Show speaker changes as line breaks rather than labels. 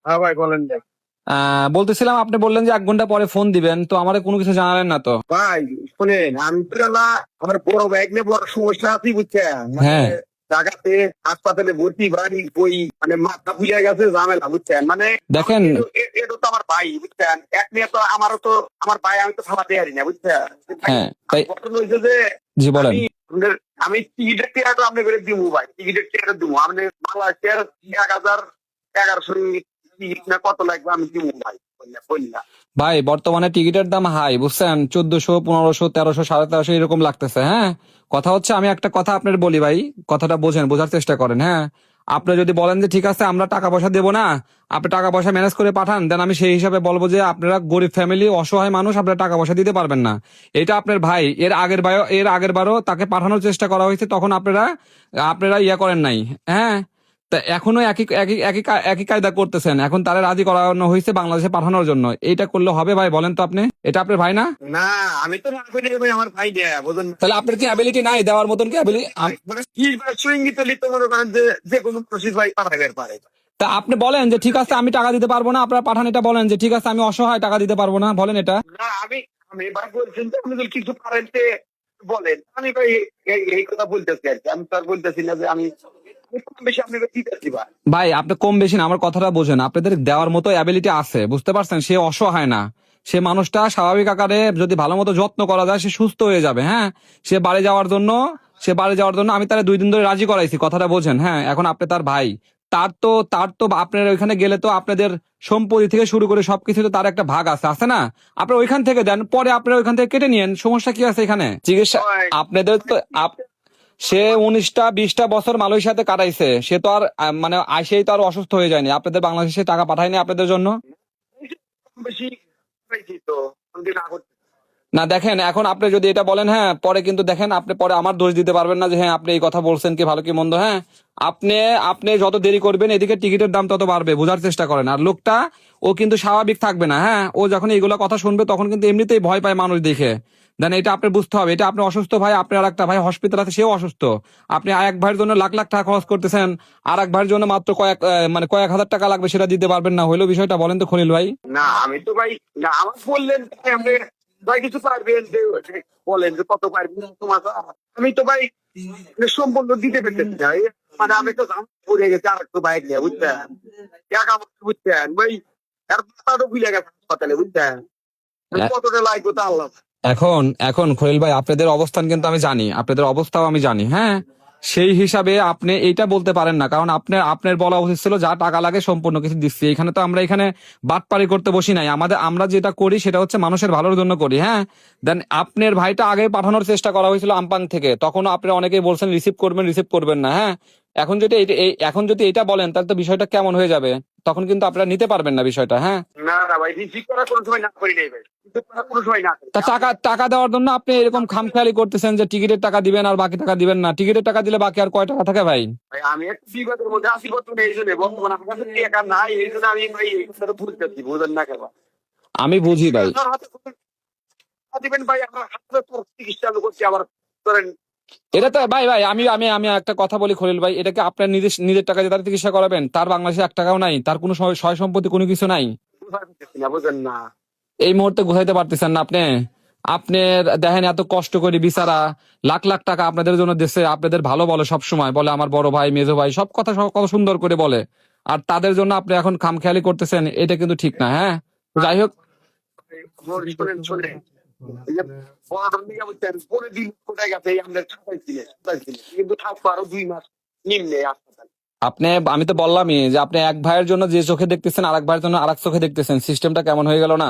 হ্যাঁ ভাই বলেন ভাই।
বলতেছিলাম, আপনি বললেন যে 1 ঘন্টা পরে ফোন দিবেন, তো আমাদের কোনো কিছু জানালেন না তো।
ভাই শুনেন, আমি তো আমার বড় ব্যাগ নিয়ে বড় সমস্যা আছে বুঝছেন, মানে
হ্যাঁ,
ঢাকাতে হাসপাতালে ভর্তি, বাড়ি বই মানে মাথা বুঝে গেছে ঝামেলা বুঝছেন, মানে
দেখেন।
এটা তো আমার ভাই বুঝছেন, এক নিয়ে তো আমারও তো আমার ভাই, আমি তো খাওয়াতে পারি না বুঝছেন ভাই।
হ্যাঁ, তাই।
ঘটনা হয়েছে যে
জি বলেন।
আমি আমি টিকিটের টিকিটটা আপনি করে দিব ভাই, টিকিটের টিকিট দিব আপনি বাংলাদেশের 1011 টিকিট না কত লাগবে আমি দিব ভাই, বললা।
ভাই বর্তমানে টিকিটের দাম হাই, বুঝছেন, 1400, 1500, 1300, 1350 এরকম লাগতেছে। হ্যাঁ, কথা হচ্ছে, আমি একটা কথা আপনার বলি ভাই, কথাটা বোঝেন, বোঝার চেষ্টা করেন। হ্যাঁ, আপনি যদি বলেন যে ঠিক আছে আমরা টাকা পয়সা দেবো না, আপনি টাকা পয়সা ম্যানেজ করে পাঠান, দেন আমি সেই হিসাবে বলবো যে আপনারা গরিব ফ্যামিলি, অসহায় মানুষ, আপনারা টাকা পয়সা দিতে পারবেন না। এটা আপনার ভাই, এর আগের বারও তাকে পাঠানোর চেষ্টা করা হয়েছে, তখন আপনারা আপনারা ইয়া করেন নাই। হ্যাঁ, তা এখনো একই একই একই একই কায়দা করতেছেন। এখন তারা রাজি করানো হয়েছে বাংলাদেশে পাঠানোর জন্য। এইটা করলে হবে ভাই? বলেন তো আপনি, এটা আপনার ভাই না?
না আমি তো না করে ভাই, আমার ভাই দেয়া বুঝুন।
তাহলে আপনার কি অ্যাবিলিটি নাই দেওয়ার মতন কি ability?
মানে কি ভাই, সুইঙ্গি তো লিখতে মনে করেন যে যে কোনো প্রসিস ভাই পাঠাবে পারে।
তা আপনি বলেন যে ঠিক আছে আমি টাকা দিতে পারবো না, আপনারা পাঠান, এটা বলেন যে ঠিক আছে আমি অসহায়, টাকা দিতে পারবো না, বলেন এটা।
না আমি আমি ভাই বলছেন যে আপনি যদি কিছু পারেন তে বলেন, আমি ভাই এই কথা বলতেছি আর কি, আমি তো আর বলতেছি না যে আমি কম বেশি আপনাকে দিতেছি ভাই।
ভাই আপনি কম বেশি না, আমার কথাটা বোঝেন, আপনাদের দেওয়ার মতো অ্যাবিলিটি আছে, বুঝতে পারছেন, সে অসহায় না। সে মানুষটা স্বাভাবিক আকারে যদি ভালো মতো যত্ন করা যায়, সে সুস্থ হয়ে যাবে। হ্যাঁ, সে বাড়ি যাওয়ার জন্য আমি তারা 2 দিন ধরে রাজি করাইছি, কথাটা বোঝেন। হ্যাঁ, এখন আপনি তার ভাই, তার তো আপনার ওইখানে গেলে তো আপনাদের সম্পত্তি থেকে শুরু করে সবকিছু তো তার একটা ভাগ আছে না? আপনার ওইখান থেকে দেন, পরে আপনারা ওইখান থেকে কেটে নিয়েন, সমস্যা কি আছে এখানে? চিকিৎসা
ভাই,
আপনাদের তো সে 19টা 20টা বছর মালয়েশিয়াতে কাটাইছে, সে তো আর মানে আইসেই তো আর অসুস্থ হয়ে যায়নি, আপনাদের বাংলাদেশে টাকা পাঠায়নি আপনাদের জন্য।
কম বেশি পাইছি তো, আমি না করতে।
না দেখেন, এখন আপনি যদি এটা বলেন, হ্যাঁ, পরে কিন্তু দেখেন আপনি পরে আমার দোষ দিতে পারবেন না যে হ্যাঁ আপনি এই কথা বলছেন, কি ভালো কি মন্দ। হ্যাঁ, আপনি আপনি যত দেরি করবেন এদিকে টিকিটের দাম তত বাড়বে, বোঝার চেষ্টা করেন। আর লোকটা, ও কিন্তু স্বাভাবিক থাকবে না। হ্যাঁ, ও যখন এইগুলো কথা শুনবে তখন কিন্তু এমনিতেই ভয় পায় মানুষ দেখে। দেন এটা আপনি বুঝতে হবে, এটা আপনি অসুস্থ ভাই, আপনার আর একটা ভাই হসপিটাল আছে, সেও অসুস্থ। আপনি এক ভাইয়ের জন্য লাখ লাখ টাকা খরচ করতেছেন, আর এক ভাইয়ের জন্য মাত্র মানে কয়েক হাজার টাকা লাগবে, সেটা দিতে পারবেন না, হইলো বিষয়টা? বলেন তো খলিল ভাই।
না আমি তো ভাই, না আমার বললেন তাই আপনি ভাই কিছু পারবেন যে বলেন যে কত পারবেন তোমার। আমি তো ভাই সম্পূর্ণ দিতে পেরেছি না, মানে আমি তো দাম পড়ে গেছে আর একটু বাইক নিয়ে বুঝছেন, একা মানুষ বুঝছেন ভাই, আর তো ভুলে গেছে হাসপাতালে বুঝছেন, কতটা লাগবে তা আল্লাহ।
এখন এখন খলিল ভাই, আপনাদের অবস্থান কিন্তু আমি জানি, আপনাদের অবস্থাও আমি জানি। হ্যাঁ, সেই হিসাবে আপনি এইটা বলতে পারেন না, কারণ আপনার আপনার বলা উচিত ছিল যা টাকা লাগে সম্পূর্ণ কিছু দিচ্ছি। এখানে তো আমরা এখানে বাটপারি করতে বসি নাই, আমরা যেটা করি সেটা হচ্ছে মানুষের ভালোর জন্য করি। হ্যাঁ, দেন আপনার ভাইটা আগে পাঠানোর চেষ্টা করা হয়েছিল আমপাং থেকে, তখনও আপনারা অনেকেই বলছেন রিসিভ করবেন না। হ্যাঁ, এখন যদি এটা বলেন তাহলে তো বিষয়টা কেমন হয়ে যাবে, তখন কিন্তু আপনারা নিতে পারবেন না বিষয়টা। হ্যাঁ,
না না ভাই, রিসিভ করার কোনো সময় না করি নাই ভাই, রিসিভ করার কোনো সময় না করি।
তা টাকা টাকা দেওয়ার জন্য আপনি এরকম খামখেয়ালি করতেছেন যে টিকিটের টাকা দিবেন আর বাকি টাকা দিবেন না। টিকিটের টাকা দিলে বাকি আর কয় টাকা থাকে ভাই?
ভাই আমি একটু বিপদের মধ্যে আছি বর্তমানে, এই জন্য বর্তমানে আমার কাছে টাকা নাই, এই জন্য আমি ভাই এই কথাটা বুঝতেছি, বুঝেন না কেন
আমি বুঝি ভাই।
আপনার হাতে দিবেন ভাই, আমার হাতে তো চিকিৎসা করছি আবার ধরেন।
এটা তো ভাই ভাই আমি আমি আমি একটা কথা বলি খলিল ভাই, এটাকে আপনার নিজের নিজের টাকা দিয়ে তার চিকিৎসা করাবেন? তার বাংলাদেশে 1 টাকাও নাই, তার কোনো সয় সম্পত্তি কোনো কিছু নাই।
বুঝেন না
এই মুহূর্তে ঘুরাইতে পারতেছেন না আপনি। আপনার দেখেন এত কষ্ট করে বিচারা লাখ লাখ টাকা আপনাদের জন্য দেশে, আপনাদের ভালো বলে, সব সময় বলে আমার বড় ভাই মেজো ভাই, সব কত সুন্দর করে বলে, আর তাদের জন্য আপনি এখন খামখেয়ালি করতেছেন, এটা কিন্তু ঠিক না। হ্যাঁ, তো যাই হোক।
শোনেন শোনেন, এই যে বড় মিয়া বলছেন পরে দিন কোথায় গেছে, এই আমরা ঠাকাইছিলেন কিন্তু থাকবো আরো 2 মাস নিম্নে হাসপাতাল।
আমি তো বললামই যে আপনি এক ভাইয়ের জন্য যে চোখে দেখতেছেন, আরেক ভাইয়ের জন্য আরেক চোখে দেখতেছেন, সিস্টেমটা কেমন হয়ে গেল না?